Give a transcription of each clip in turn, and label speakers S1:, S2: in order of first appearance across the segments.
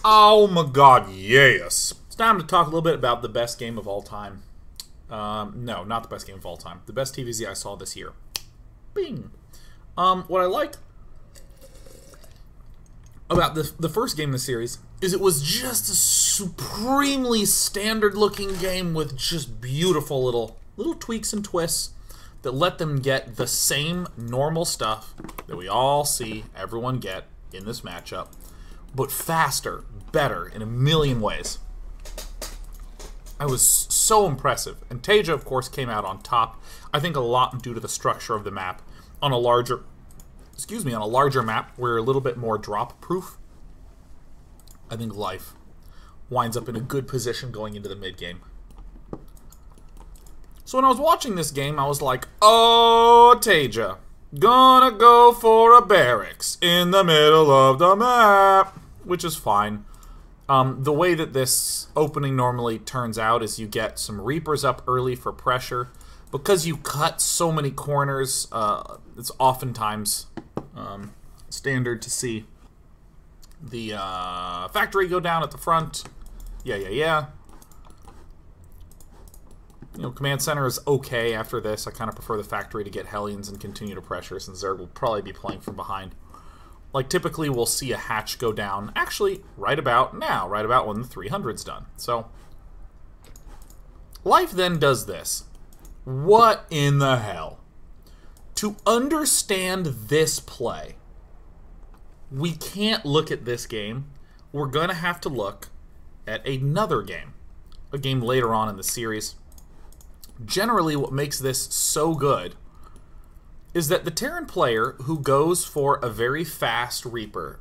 S1: Oh my god, yes! It's time to talk a little bit about the best game of all time. No, not the best game of all time. The best TVZ I saw this year. Bing! What I liked about the first game in the series is it was just a supremely standard-looking game with just beautiful little tweaks and twists that let them get the same normal stuff that we all see everyone get in this matchup, but faster, better, in a million ways. I was so impressive. And Taeja, of course, came out on top. I think a lot due to the structure of the map. On a larger map, we're a little bit more drop-proof. I think Life winds up in a good position going into the mid-game. So when I was watching this game, I was like, oh, Taeja, gonna go for a barracks in the middle of the map, which is fine. The way that this opening normally turns out is you get some Reapers up early for pressure. Because you cut so many corners, it's oftentimes standard to see the factory go down at the front. Yeah. You know, Command Center is okay after this. I kind of prefer the factory to get Hellions and continue to pressure, since Zerg will probably be playing from behind. Like, typically we'll see a hatch go down, actually, right about now, right about when the 300's done. So, Life then does this. What in the hell? To understand this play, we can't look at this game. We're going to have to look at another game. A game later on in the series. Generally, what makes this so good is that the Terran player who goes for a very fast Reaper...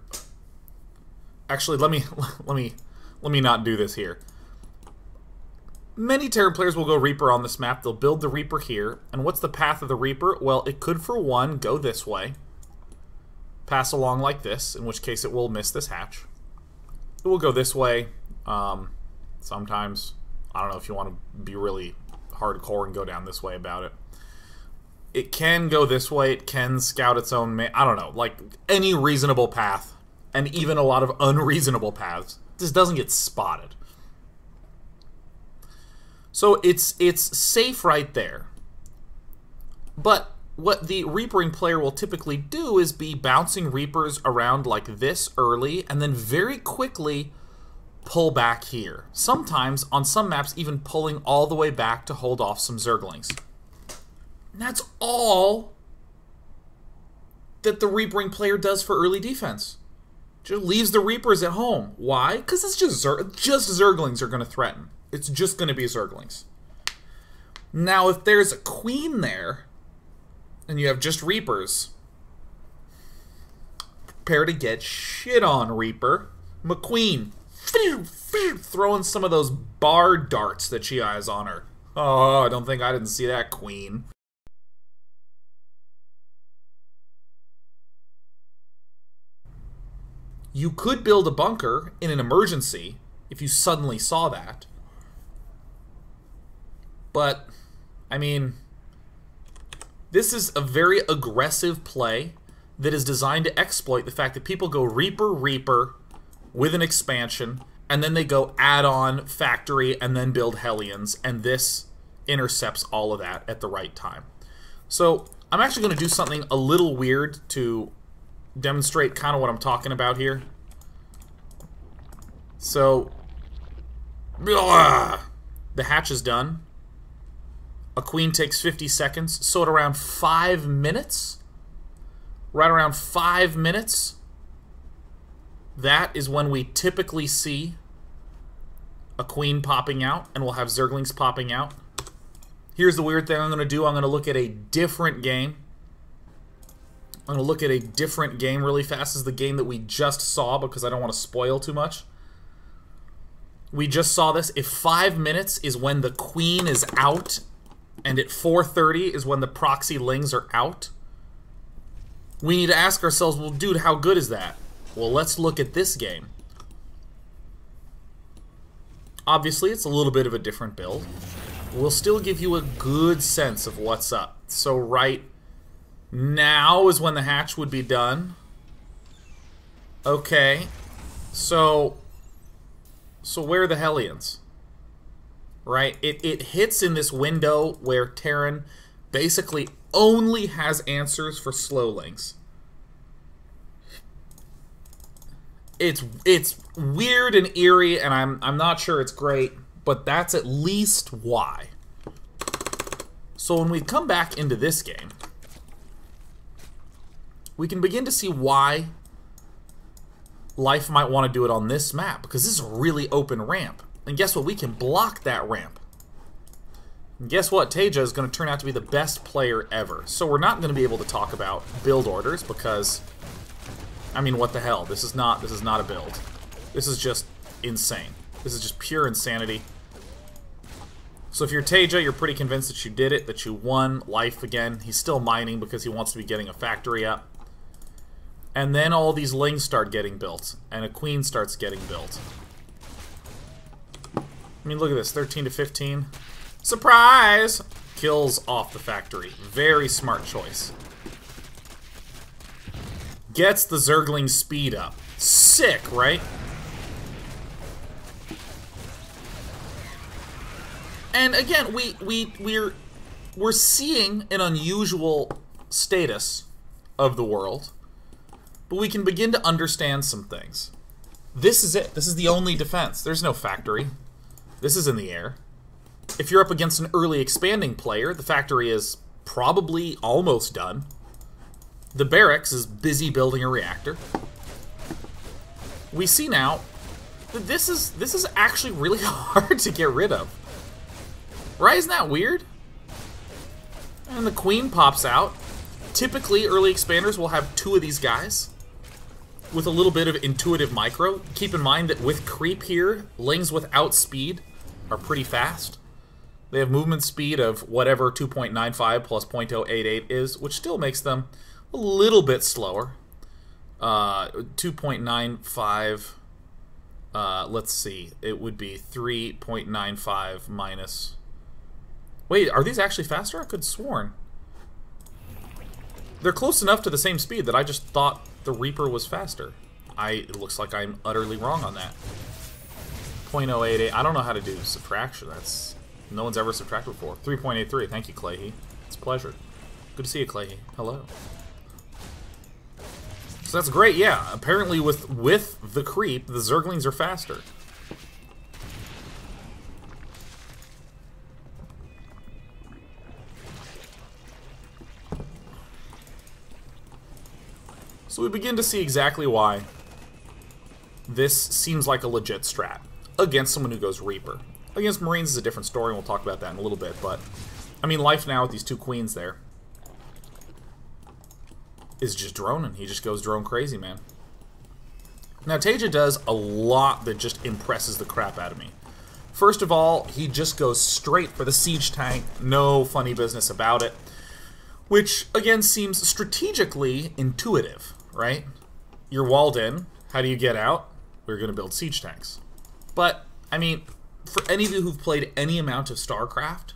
S1: Actually, let me not do this here. Many Terran players will go Reaper on this map. They'll build the Reaper here. And what's the path of the Reaper? Well, it could, for one, go this way. Pass along like this, in which case it will miss this hatch. It will go this way. Sometimes, I don't know if you want to be really hardcore and go down this way about it. It can go this way. It can scout its own... I don't know. Like, any reasonable path, and even a lot of unreasonable paths, this doesn't get spotted. So it's safe right there. But what the Reapering player will typically do is be bouncing Reapers around like this early, and then very quickly pull back here. Sometimes, on some maps, even pulling all the way back to hold off some Zerglings. And that's all that the Reapering player does for early defense. Just leaves the Reapers at home. Why? Because it's just Zerglings are going to threaten. It's just going to be Zerglings. Now, if there's a Queen there, and you have just Reapers, prepare to get shit on, Reaper. McQueen, throwing some of those bar darts that she has on her. Oh, I didn't see that, Queen. You could build a bunker in an emergency if you suddenly saw that. But, I mean, this is a very aggressive play that is designed to exploit the fact that people go Reaper with an expansion, and then they go add-on factory and then build Hellions, and this intercepts all of that at the right time. So, I'm actually going to do something a little weird to demonstrate kind of what I'm talking about here. So, the hatch is done. A Queen takes 50 seconds, so at around 5 minutes, right around 5 minutes, that is when we typically see a Queen popping out, and we'll have Zerglings popping out. Here's the weird thing I'm going to do. I'm going to look at a different game. I'm going to look at a different game really fast. This is the game that we just saw because I don't want to spoil too much. We just saw this. If 5 minutes is when the Queen is out, and at 4:30 is when the proxy lings are out, we need to ask ourselves, well, dude, how good is that? Well, let's look at this game. Obviously, it's a little bit of a different build. We'll still give you a good sense of what's up. So right now is when the hatch would be done. Okay, so So where are the Hellions? Right? It hits in this window where Terran basically only has answers for slowlings. It's weird and eerie, and I'm not sure it's great, but that's at least why. So when we come back into this game, we can begin to see why Life might want to do it on this map, because this is a really open ramp. And guess what? We can block that ramp. And guess what? Taeja is going to turn out to be the best player ever. So we're not going to be able to talk about build orders because, I mean, what the hell? This is not a build. This is just insane. This is just pure insanity. So if you're Taeja, you're pretty convinced that you did it, that you won Life again. He's still mining because he wants to be getting a factory up. And then all these lings start getting built, and a queen starts getting built. I mean, look at this, 13 to 15. Surprise! Kills off the factory. Very smart choice. Gets the Zergling speed up. Sick, right? And again, we're seeing an unusual status of the world. But we can begin to understand some things. This is it. This is the only defense. There's no factory. This is in the air. If you're up against an early expanding player, the factory is probably almost done. The barracks is busy building a reactor. We see now that this is actually really hard to get rid of. Right? Isn't that weird? And the queen pops out. Typically, early expanders will have 2 of these guys with a little bit of intuitive micro. Keep in mind that with creep here, lings without speed are pretty fast. They have movement speed of whatever 2.95 plus 0.088 is, which still makes them a little bit slower. 2.95, let's see, it would be 3.95 minus... Wait, are these actually faster? I could have sworn. They're close enough to the same speed that I just thought the Reaper was faster. It looks like I'm utterly wrong on that. 0.088. I don't know how to do subtraction. No one's ever subtracted before. 3.83. Thank you, Clayhe. It's a pleasure. Good to see you, Clayhe. Hello. So that's great. Yeah. Apparently, with the creep, the Zerglings are faster. So we begin to see exactly why this seems like a legit strat against someone who goes Reaper. Against Marines is a different story, and we'll talk about that in a little bit, but I mean, Life now with these 2 queens there is just droning. He just goes drone crazy, man. Now, Taeja does a lot that just impresses the crap out of me. First of all, he just goes straight for the siege tank, no funny business about it, which, again, seems strategically intuitive, right? You're walled in. How do you get out? We're going to build siege tanks. But, I mean, for any of you who've played any amount of StarCraft,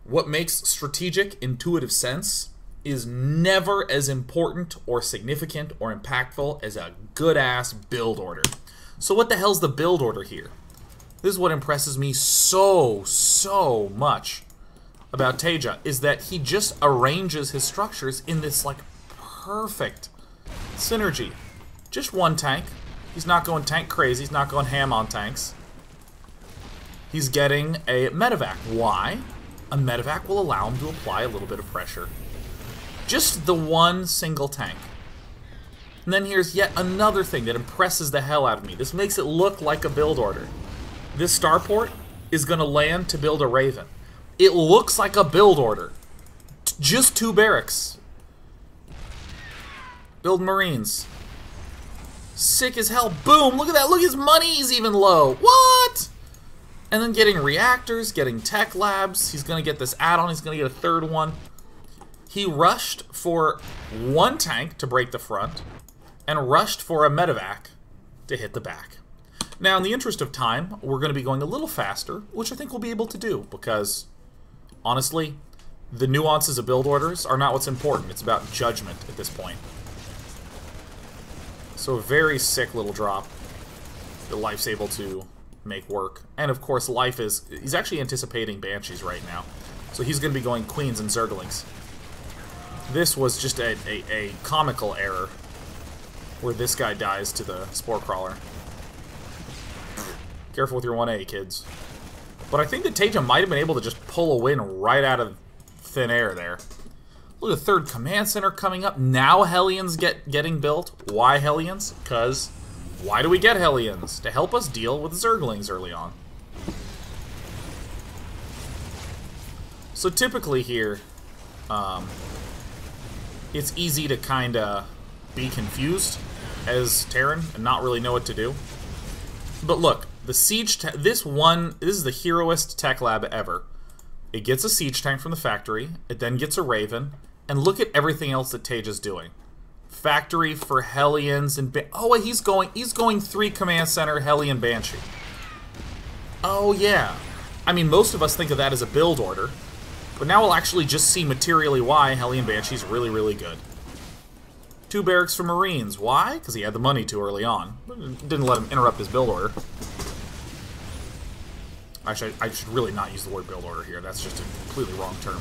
S1: what makes strategic, intuitive sense is never as important or significant or impactful as a good-ass build order. So what the hell's the build order here? This is what impresses me so much about Taeja, is that he just arranges his structures in this, like, perfect synergy. Just 1 tank. He's not going tank crazy. He's not going ham on tanks. He's getting a medevac. Why? A medevac will allow him to apply a little bit of pressure. Just the 1 single tank. And then here's yet another thing that impresses the hell out of me. This makes it look like a build order. This starport is going to land to build a Raven. It looks like a build order. Just 2 barracks. Build Marines. Sick as hell. Boom! Look at that. Look, his money's even low. What? And then getting reactors, getting tech labs. He's going to get this add-on. He's going to get a 3rd one. He rushed for 1 tank to break the front and rushed for a medevac to hit the back. Now, in the interest of time, we're going to be going a little faster, which I think we'll be able to do because, honestly, the nuances of build orders are not what's important. It's about judgment at this point. So a very sick little drop. that Life's able to make work. And of course, he's actually anticipating Banshees right now. So he's going to be going Queens and Zerglings. This was just a comical error where this guy dies to the Spore Crawler. Careful with your 1A, kids. But I think that Taeja might have been able to just pull a win right out of thin air there. Look at the third command center coming up. Now Hellions getting built. Why Hellions? Because why do we get Hellions? To help us deal with Zerglings early on. So typically here, it's easy to kind of be confused as Terran and not really know what to do. But look, the siege this is the heroest tech lab ever. It gets a siege tank from the factory, it then gets a Raven, and look at everything else that Taeja's doing. Factory for Hellions and oh wait, he's going 3 command center Hellion Banshee. Oh yeah. I mean, most of us think of that as a build order, but now we'll actually just see materially why Hellion Banshee's really, really good. 2 barracks for Marines. Why? Because he had the money too early on. Didn't let him interrupt his build order. Actually, I should really not use the word build order here. That's just a completely wrong term.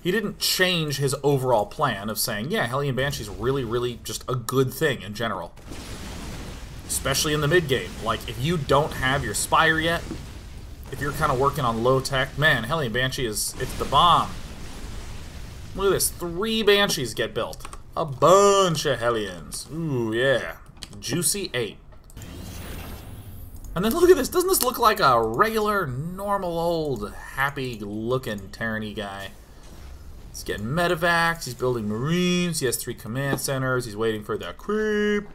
S1: He didn't change his overall plan of saying, yeah, Hellion Banshee's really, really just a good thing in general. Especially in the mid-game. Like, if you don't have your Spire yet, if you're kind of working on low tech, man, Hellion Banshee it's the bomb. Look at this. 3 Banshees get built. A bunch of Hellions. Ooh, yeah. Juicy 8. And then look at this. Doesn't this look like a regular, normal, old, happy-looking Terran-y guy? He's getting medevacs. He's building Marines. He has 3 command centers. He's waiting for that creep.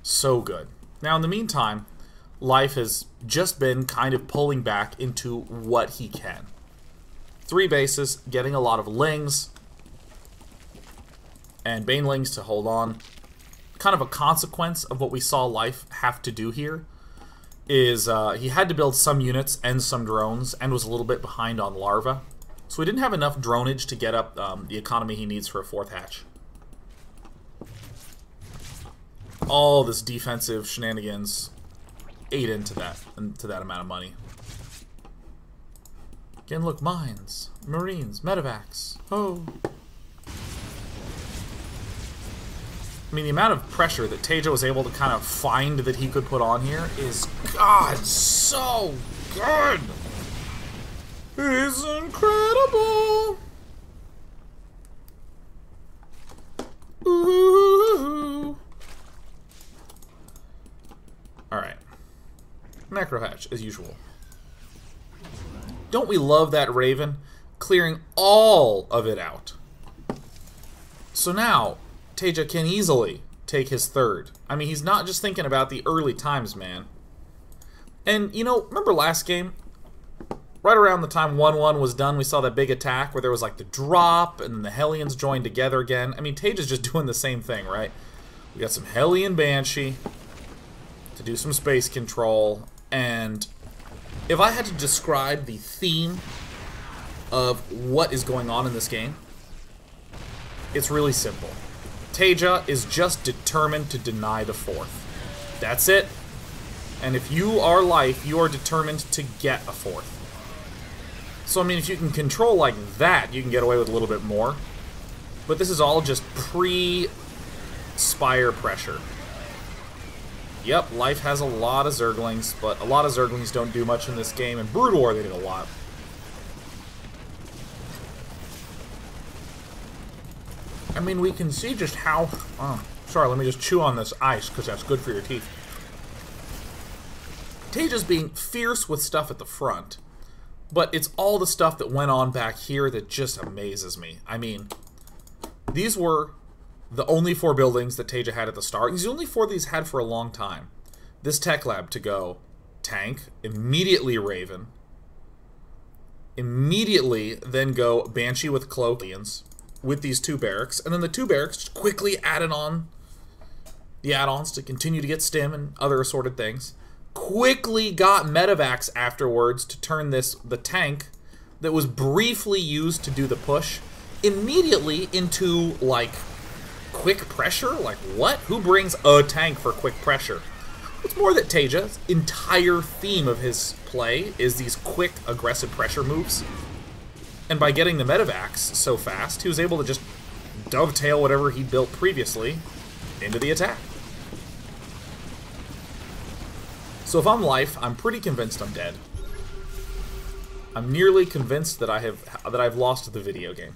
S1: So good. Now, in the meantime, Life has just been kind of pulling back into what he can. 3 bases, getting a lot of Lings and Banelings to hold on. Kind of a consequence of what we saw Life have to do here is he had to build some units and some drones and was a little bit behind on Larva. So he didn't have enough dronage to get up the economy he needs for a 4th hatch. All this defensive shenanigans ate into that amount of money. Again, look, mines, Marines, medevacs. Oh. I mean, the amount of pressure that Taeja was able to kind of find that he could put on here is, God, so good! It is incredible! Ooh. Alright. Macro hatch, as usual. Don't we love that Raven? Clearing all of it out. So now, Taeja can easily take his 3rd. I mean, he's not just thinking about the early times, man. And, you know, remember last game? Right around the time 1-1 was done, we saw that big attack where there was like the drop and the Hellions joined together again. I mean, Taeja's just doing the same thing, right? We got some Hellion Banshee to do some space control, and if I had to describe the theme of what is going on in this game, it's really simple. Taeja is just determined to deny the 4th. That's it. And if you are Life, you are determined to get a 4th. So, I mean, if you can control like that, you can get away with a little bit more. But this is all just pre-Spire pressure. Yep, Life has a lot of Zerglings, but a lot of Zerglings don't do much in this game. In Brood War, they did a lot. I mean, we can see just how... Oh, sorry, let me just chew on this ice, because that's good for your teeth. Taeja's being fierce with stuff at the front, but it's all the stuff that went on back here that just amazes me. I mean, these were the only 4 buildings that Taeja had at the start. These are the only 4 that he's had for a long time. This tech lab to go tank, immediately Raven, immediately then go Banshee with Cloakians with these 2 barracks, and then the 2 barracks just quickly added on the add-ons to continue to get stim and other assorted things. Quickly got medevacs afterwards to turn the tank that was briefly used to do the push immediately into, like, quick pressure? Like, what? Who brings a tank for quick pressure? It's more that Taeja's entire theme of his play is these quick, aggressive pressure moves. And by getting the medevacs so fast, he was able to just dovetail whatever he built previously into the attack. So if I'm Life, I'm pretty convinced I'm dead. I'm nearly convinced that I've lost the video game.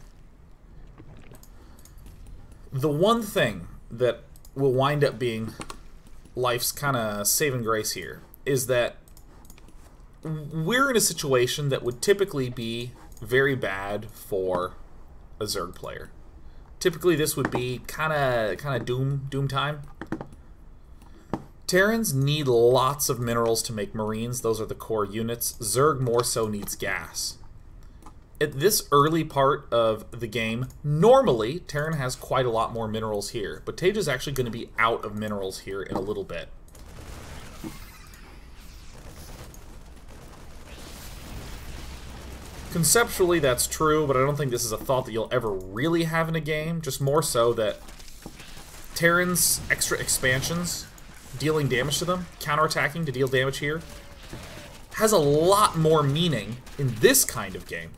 S1: The one thing that will wind up being Life's kind of saving grace here is that we're in a situation that would typically be very bad for a Zerg player. Typically, this would be kind of doom time. Terrans need lots of minerals to make Marines. Those are the core units. Zerg more so needs gas. At this early part of the game, normally, Terran has quite a lot more minerals here, but Taeja's actually going to be out of minerals here in a little bit. Conceptually, that's true, but I don't think this is a thought that you'll ever really have in a game. Just more so that Terran's extra expansions, dealing damage to them, counterattacking to deal damage here, has a lot more meaning in this kind of game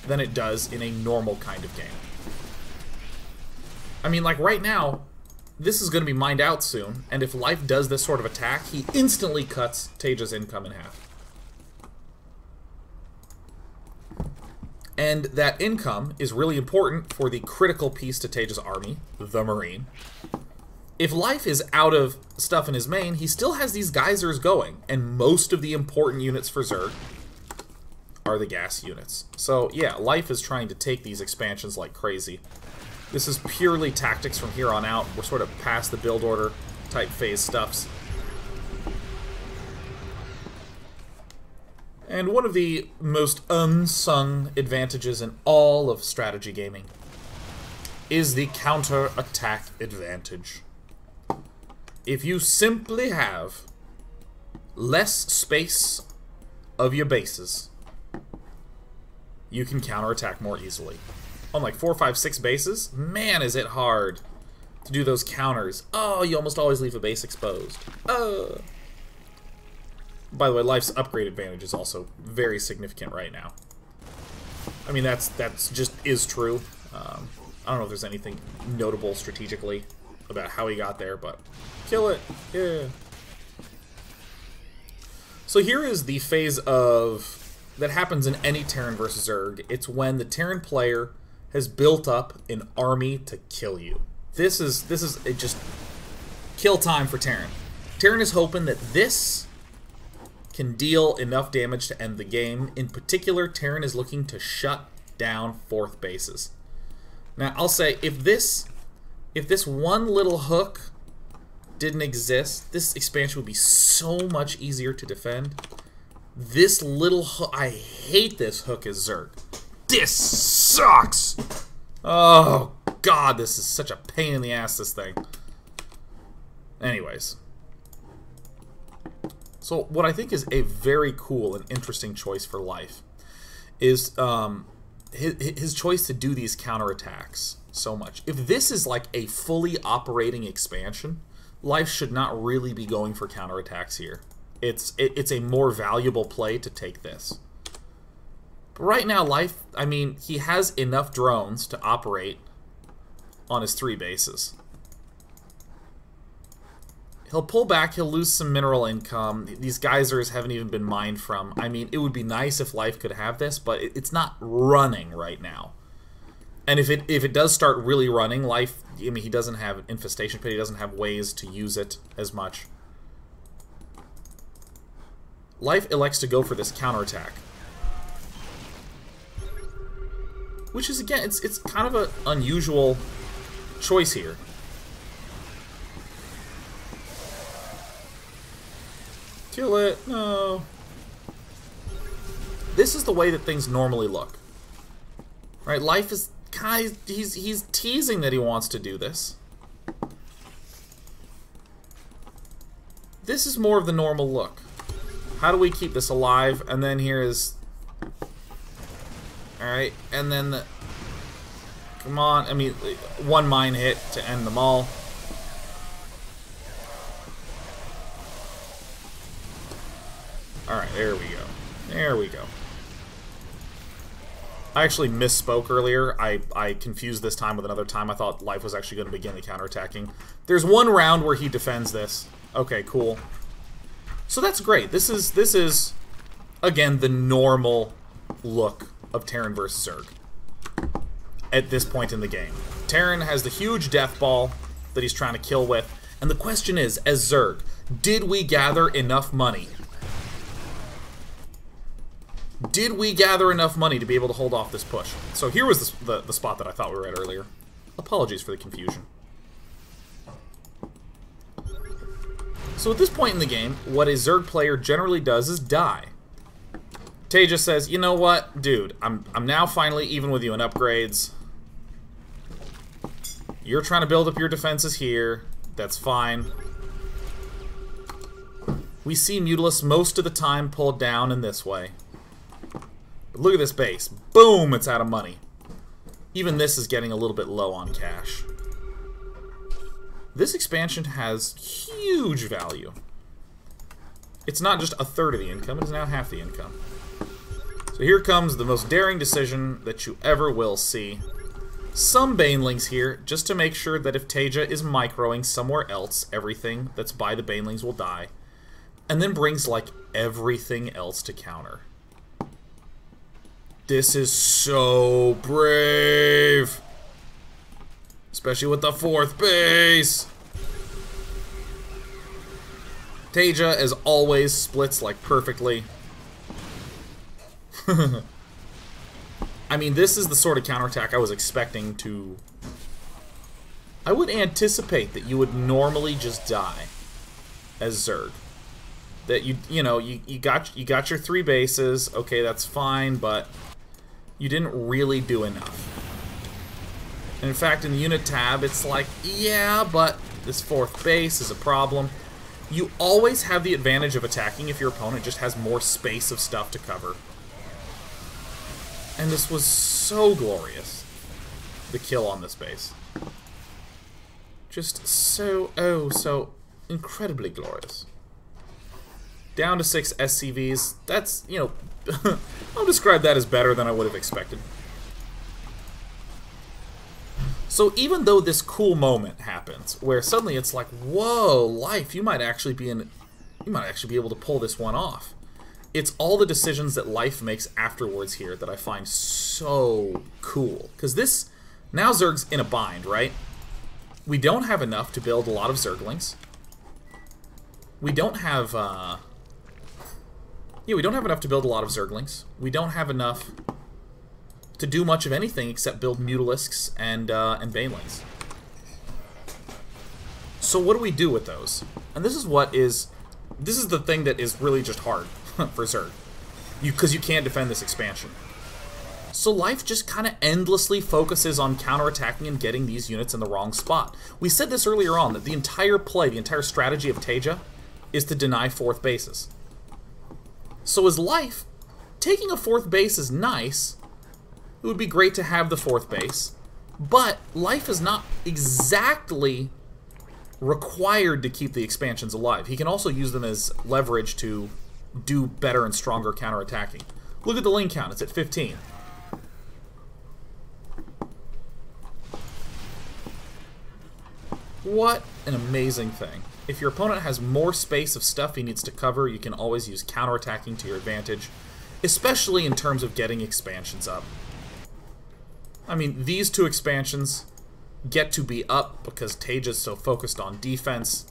S1: than it does in a normal kind of game. I mean, like right now, this is going to be mined out soon, and if Life does this sort of attack, he instantly cuts Taeja's income in half. And that income is really important for the critical piece to Taeja's army, the Marine. If Life is out of stuff in his main, he still has these geysers going, and most of the important units for Zerg are the gas units. So yeah, Life is trying to take these expansions like crazy. This is purely tactics from here on out. We're sort of past the build order type phase stuffs. And one of the most unsung advantages in all of strategy gaming is the counter-attack advantage. If you simply have less space of your bases, you can counterattack more easily. On like 4, 5, 6 bases, man, is it hard to do those counters. Oh, you almost always leave a base exposed. By the way, Life's upgrade advantage is also very significant right now. I mean, that's just is true. I don't know if there's anything notable strategically about how he got there, but kill it, yeah. So here is the phase that happens in any Terran versus Zerg. It's when the Terran player has built up an army to kill you. This is just kill time for Terran. Terran is hoping that this can deal enough damage to end the game. In particular, Terran is looking to shut down 4th bases. Now, I'll say, if this one little hook didn't exist, this expansion would be so much easier to defend. This little hook, I hate this hook as Zerg. This sucks! Oh, God, this is such a pain in the ass, this thing. Anyways. So what I think is a very cool and interesting choice for Life is his choice to do these counterattacks so much. If this is like a fully operating expansion, Life should not really be going for counterattacks here. It's a more valuable play to take this. But right now, Life, I mean, he has enough drones to operate on his 3 bases. He'll pull back, he'll lose some mineral income. These geysers haven't even been mined from. I mean, it would be nice if Life could have this, but it's not running right now. And if it does start really running, Life, I mean, he doesn't have infestation pit, he doesn't have ways to use it as much. Life elects to go for this counterattack. Which is, again, it's kind of an unusual choice here. Kill it. No. This is the way that things normally look. Right? Life is kind of, he's teasing that he wants to do this. This is more of the normal look. How do we keep this alive? And then here is... Alright, and then the... Come on. I mean, one mine hit to end them all. Alright, there we go. There we go. I actually misspoke earlier. I confused this time with another time. I thought life was actually going to begin the counterattacking. There's one round where he defends this. Okay, cool. So that's great. This is again, the normal look of Terran versus Zerg at this point in the game. Terran has the huge death ball that he's trying to kill with. And the question is, as Zerg, did we gather enough money? Did we gather enough money to be able to hold off this push? So here was the spot that I thought we were at earlier. Apologies for the confusion. So at this point in the game, what a Zerg player generally does is die. Taeja says, you know what, dude, I'm now finally even with you in upgrades. You're trying to build up your defenses here. That's fine. We see Mutalisk most of the time pulled down in this way. But look at this base. Boom, it's out of money. Even this is getting a little bit low on cash. This expansion has huge value. It's not just a third of the income, it is now half the income. So here comes the most daring decision that you ever will see. Some Banelings here, just to make sure that if Taeja is microing somewhere else, everything that's by the Banelings will die. And then brings, like, everything else to counter. This is so brave! Especially with the 4th base! Taeja, as always, splits, like, perfectly. I mean, this is the sort of counterattack I was expecting to... I would anticipate that you would normally just die as Zerg. That you know, you got your 3 bases, okay, that's fine, but you didn't really do enough. And in fact, in the unit tab, it's like, yeah, but this 4th base is a problem. You always have the advantage of attacking if your opponent just has more space of stuff to cover. And this was so glorious, the kill on this base. Just so, oh, so incredibly glorious. Down to 6 SCVs. That's, you know, I'll describe that as better than I would have expected. So even though this cool moment happens, where suddenly it's like, whoa, life, you might actually be able to pull this one off. It's all the decisions that life makes afterwards here that I find so cool. Because this, now Zerg's in a bind, right? We don't have enough to build a lot of Zerglings. We don't have, yeah, we don't have enough to build a lot of Zerglings. We don't have enough to do much of anything except build Mutalisks and Banelings. So what do we do with those? And this is the thing that is really just hard for Zerg. Because you can't defend this expansion. So life just kind of endlessly focuses on counterattacking and getting these units in the wrong spot. We said this earlier on, that the entire play, the entire strategy of Taeja is to deny 4th bases. So as life, taking a 4th base is nice. It would be great to have the 4th base. But life is not exactly required to keep the expansions alive. He can also use them as leverage to do better and stronger counterattacking. Look at the lane count, it's at 15. What an amazing thing. If your opponent has more space of stuff he needs to cover, you can always use counterattacking to your advantage, especially in terms of getting expansions up. I mean, these 2 expansions get to be up because Taeja's so focused on defense,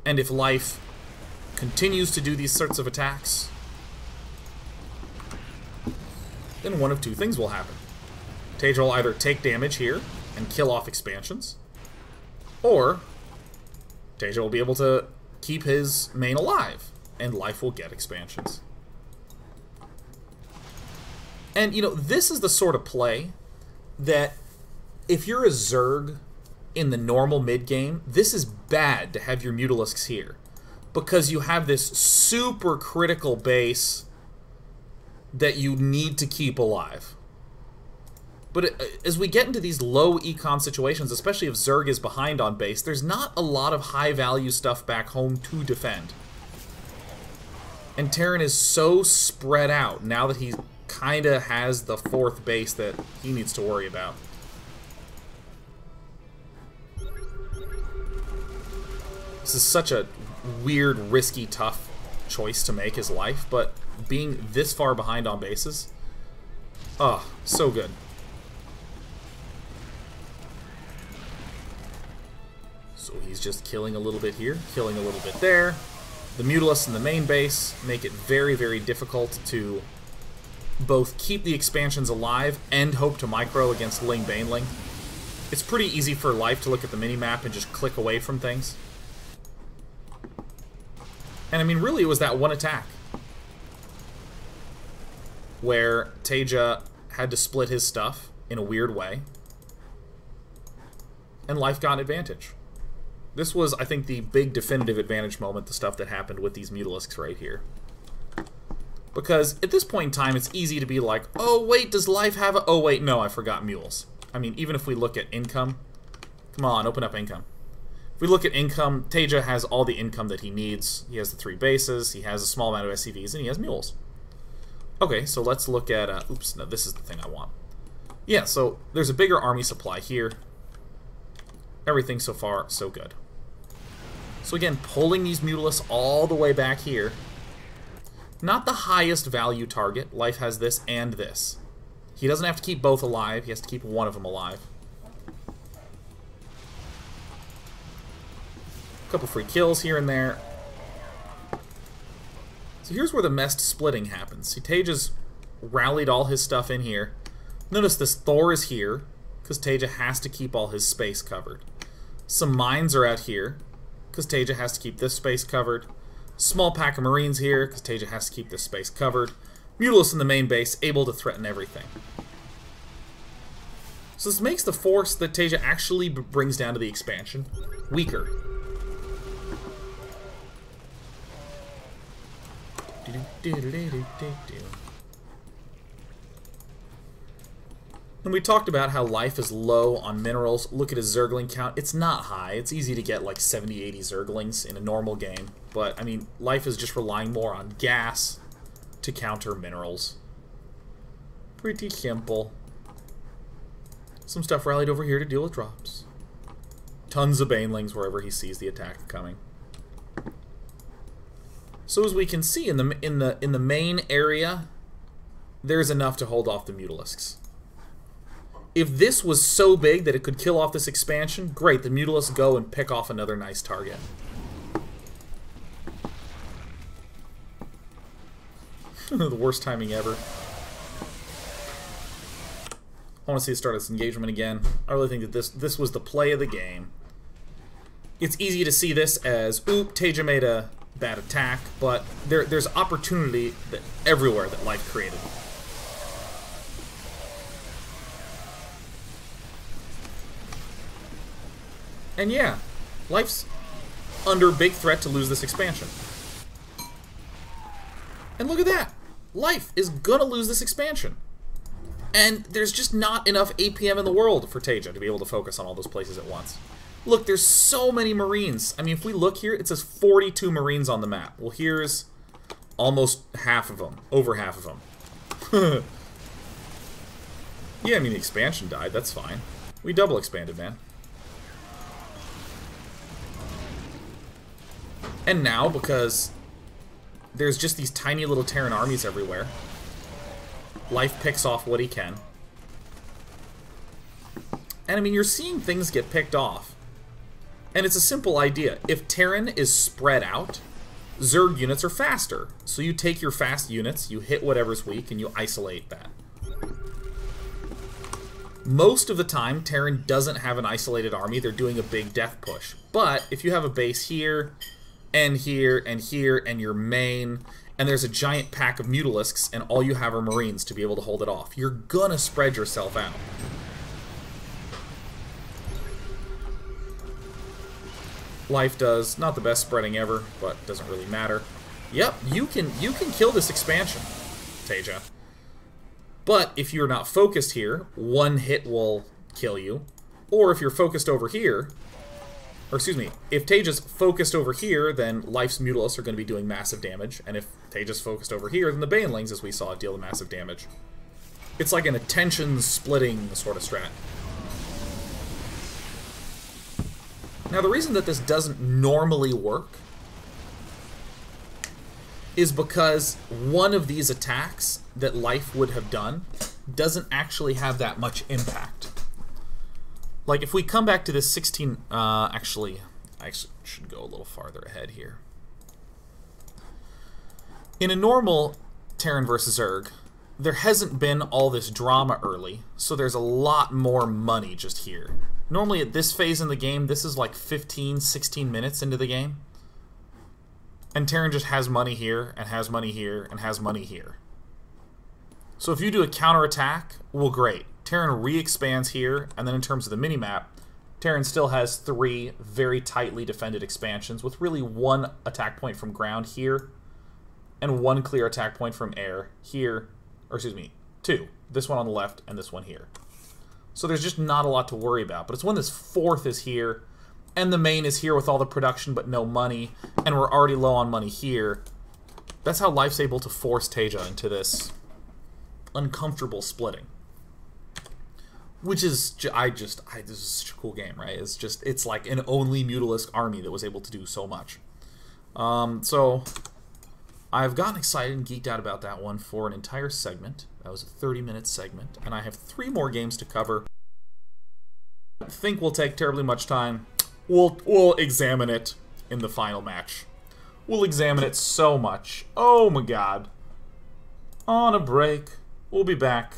S1: and if life continues to do these sorts of attacks, then one of 2 things will happen. Taeja will either take damage here and kill off expansions, or Taeja will be able to keep his main alive, and life will get expansions. And, you know, this is the sort of play that if you're a Zerg in the normal mid-game, this is bad to have your Mutalisks here. Because you have this super critical base that you need to keep alive. But as we get into these low econ situations, especially if Zerg is behind on base, there's not a lot of high-value stuff back home to defend. And Terran is so spread out now that he kind of has the 4th base that he needs to worry about. This is such a weird, risky, tough choice to make his life, but being this far behind on bases, oh, so good. So he's just killing a little bit here, killing a little bit there. The Mutalisks in the main base make it very, very difficult to both keep the expansions alive and hope to micro against Ling Baneling. It's pretty easy for Life to look at the minimap and just click away from things. And I mean, really, it was that one attack where Taeja had to split his stuff in a weird way, and Life got an advantage. This was, I think, the big definitive advantage moment, the stuff that happened with these Mutalisks right here. Because at this point in time, it's easy to be like, oh, wait, does Life have a... Oh, wait, no, I forgot mules. I mean, even if we look at income... Come on, open up income. If we look at income, Taeja has all the income that he needs. He has the 3 bases, he has a small amount of SCVs, and he has mules. Okay, so let's look at... oops, no, this is the thing I want. Yeah, so there's a bigger army supply here. Everything so far, so good. So again, pulling these Mutalisks all the way back here. Not the highest value target. Life has this and this. He doesn't have to keep both alive. He has to keep one of them alive. A couple free kills here and there. So here's where the messed splitting happens. See, Taeja's rallied all his stuff in here. Notice this Thor is here, because Taeja has to keep all his space covered. Some mines are out here, because Taeja has to keep this space covered. Small pack of Marines here, because Taeja has to keep this space covered. Mutalisks in the main base, able to threaten everything. So this makes the force that Taeja actually brings down to the expansion weaker. And we talked about how Life is low on minerals. Look at his Zergling count. It's not high. It's easy to get like 70, 80 Zerglings in a normal game. But, I mean, Life is just relying more on gas to counter minerals. Pretty simple. Some stuff rallied over here to deal with drops. Tons of Banelings wherever he sees the attack coming. So as we can see in the main area, there's enough to hold off the Mutalisks. If this was so big that it could kill off this expansion, great, the Mutalisks go and pick off another nice target. The worst timing ever. I want to see it start this engagement again. I really think that this was the play of the game. It's easy to see this as, oop, Taeja made a bad attack, but there's opportunity everywhere that Life created. And yeah, Life's under big threat to lose this expansion. And look at that! Life is gonna lose this expansion. And there's just not enough APM in the world for Taeja to be able to focus on all those places at once. Look, there's so many Marines. I mean, if we look here, it says 42 Marines on the map. Well, here's almost half of them. Over half of them. Yeah, I mean, the expansion died. That's fine. We double expanded, man. And now, because there's just these tiny little Terran armies everywhere, Life picks off what he can. And, I mean, you're seeing things get picked off. And it's a simple idea. If Terran is spread out, Zerg units are faster. So you take your fast units, you hit whatever's weak, and you isolate that. Most of the time, Terran doesn't have an isolated army. They're doing a big death push. But if you have a base here, and here, and here, and your main, and there's a giant pack of Mutalisks, and all you have are Marines to be able to hold it off, you're gonna spread yourself out. Life does not the best spreading ever, but doesn't really matter. Yep, you can kill this expansion, Taeja. But if you're not focused here, one hit will kill you. Or if you're focused over here, or excuse me, if Taeja's focused over here, then Life's Mutalisk are going to be doing massive damage. And if Taeja's focused over here, then the Banelings, as we saw, deal massive damage. It's like an attention-splitting sort of strat. Now, the reason that this doesn't normally work is because one of these attacks that Life would have done doesn't actually have that much impact. Like, if we come back to this 16... actually, I should go a little farther ahead here. In a normal Terran versus Zerg, there hasn't been all this drama early, so there's a lot more money just here. Normally at this phase in the game, this is like 15, 16 minutes into the game. And Terran just has money here, and has money here, and has money here. So if you do a counterattack, well, great. Terran re-expands here, and then in terms of the minimap, Terran still has 3 very tightly defended expansions with really 1 attack point from ground here, and 1 clear attack point from air here, or excuse me, 2. This one on the left, and this one here. So there's just not a lot to worry about. But it's when this 4th is here, and the main is here with all the production but no money, and we're already low on money here. That's how Life's able to force Taeja into this uncomfortable splitting. Which is, this is such a cool game, right? It's like an only Mutalisk army that was able to do so much. So, I've gotten excited and geeked out about that one for an entire segment. That was a 30-minute segment, and I have 3 more games to cover. I think will take terribly much time. We'll examine it in the final match. We'll examine it so much. Oh my god. On a break. We'll be back.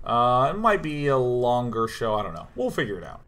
S1: It might be a longer show. I don't know. We'll figure it out.